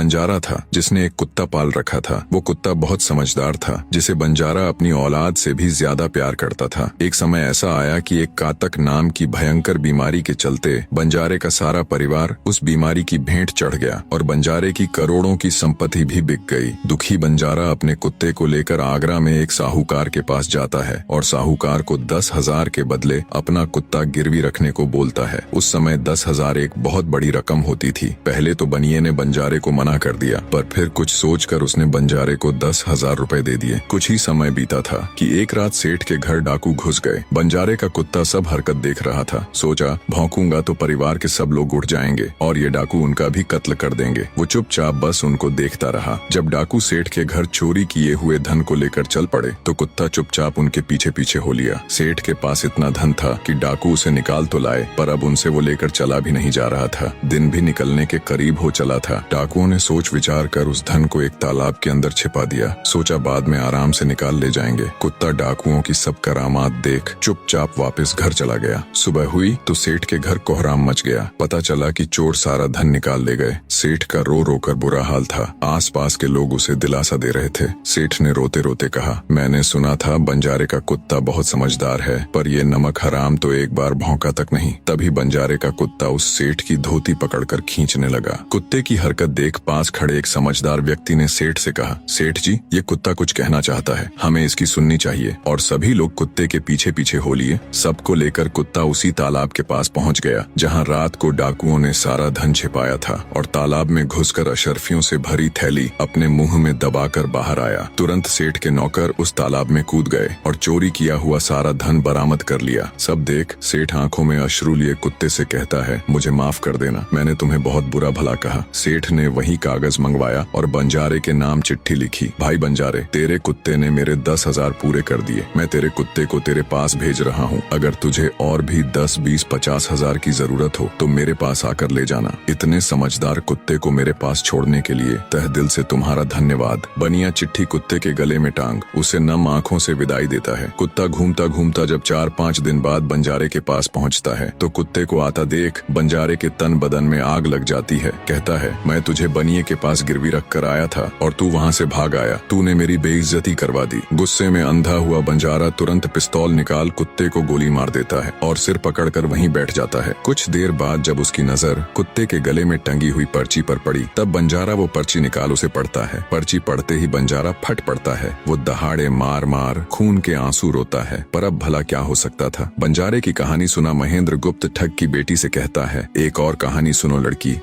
बंजारा था जिसने एक कुत्ता पाल रखा था। वो कुत्ता बहुत समझदार था जिसे बंजारा अपनी औलाद से भी ज्यादा प्यार करता था। एक समय ऐसा आया कि एक कातक नाम की भयंकर बीमारी के चलते बंजारे का सारा परिवार उस बीमारी की भेंट चढ़ गया और बंजारे की करोड़ों की संपत्ति भी बिक गई। दुखी बंजारा अपने कुत्ते को लेकर आगरा में एक साहूकार के पास जाता है और साहूकार को 10,000 के बदले अपना कुत्ता गिरवी रखने को बोलता है। उस समय 10,000 एक बहुत बड़ी रकम होती थी। पहले तो बनिए ने बंजारे को मना कर दिया, पर फिर कुछ सोचकर उसने बंजारे को 10,000 रुपए दे दिए। कुछ ही समय बीता था कि एक रात सेठ के घर डाकू घुस गए। बंजारे का कुत्ता सब हरकत देख रहा था। सोचा भौंकूंगा तो परिवार के सब लोग उठ जाएंगे और ये डाकू उनका भी कत्ल कर देंगे। वो चुपचाप बस उनको देखता रहा। जब डाकू सेठ के घर चोरी किए हुए धन को लेकर चल पड़े तो कुत्ता चुपचाप उनके पीछे पीछे हो लिया। सेठ के पास इतना धन था कि डाकू उसे निकाल तो लाए, पर अब उनसे वो लेकर चला भी नहीं जा रहा था। दिन भी निकलने के करीब हो चला था। डाकुओं ने सोच विचार कर उस धन को एक तालाब के अंदर छिपा दिया। सोचा बाद में आराम से निकाल ले जाएंगे। कुत्ता डाकुओं की सब करामात देख चुपचाप वापस घर चला गया। सुबह हुई तो सेठ के घर कोहराम मच गया। पता चला कि चोर सारा धन निकाल ले गए। सेठ का रो रो कर बुरा हाल था। आसपास के लोग उसे दिलासा दे रहे थे। सेठ ने रोते रोते कहा, मैंने सुना था बंजारे का कुत्ता बहुत समझदार है, पर ये नमक हराम तो एक बार भौंका तक नहीं। तभी बंजारे का कुत्ता उस सेठ की धोती पकड़कर खींचने लगा। कुत्ते की हरकत देख पास खड़े एक समझदार व्यक्ति ने सेठ से कहा, सेठ जी ये कुत्ता कुछ कहना चाहता है, हमें इसकी सुननी चाहिए। और सभी लोग कुत्ते के पीछे पीछे हो लिए। सबको लेकर कुत्ता उसी तालाब के पास पहुंच गया जहां रात को डाकुओं ने सारा धन छिपाया था और तालाब में घुसकर अशर्फियों से भरी थैली अपने मुंह में दबाकर बाहर आया। तुरंत सेठ के नौकर उस तालाब में कूद गए और चोरी किया हुआ सारा धन बरामद कर लिया। सब देख सेठ आंखों में अश्रु लिए कुत्ते से कहता है, मुझे माफ कर देना, मैंने तुम्हें बहुत बुरा भला कहा। सेठ ने वही कागज मंगवाया और बंजारे के नाम चिट्ठी लिखी, भाई बंजारे, तेरे कुत्ते ने मेरे 10,000 पूरे कर दिए। मैं तेरे कुत्ते को तेरे पास भेज रहा हूँ। अगर तुझे और भी 10, 20, 50,000 की जरूरत हो तो मेरे पास आकर ले जाना। इतने समझदार कुत्ते को मेरे पास छोड़ने के लिए तहे दिल से तुम्हारा धन्यवाद। बनिया चिट्ठी कुत्ते के गले में टांग उसे नम आंखों से विदाई देता है। कुत्ता घूमता घूमता जब 4-5 दिन बाद बंजारे के पास पहुँचता है तो कुत्ते को आता देख बंजारे के तन बदन में आग लग जाती है। कहता है, मैं तुझे बनिए के पास गिरवी रख कर आया था और तू वहाँ से भाग आया। तूने मेरी बेइज्जती करवा दी। गुस्से में अंधा हुआ बंजारा तुरंत पिस्तौल निकाल कुत्ते को गोली मार देता है और सिर पकड़कर वहीं बैठ जाता है। कुछ देर बाद जब उसकी नजर कुत्ते के गले में टंगी हुई पर्ची पर पड़ी तब बंजारा वो पर्ची निकाल उसे पढ़ता है। पर्ची पढ़ते ही बंजारा फट पड़ता है। वो दहाड़े मार मार खून के आंसू रोता है। पर अब भला क्या हो सकता था। बंजारे की कहानी सुना महेंद्र गुप्त ठग की बेटी से कहता है, एक और कहानी सुनो लड़की,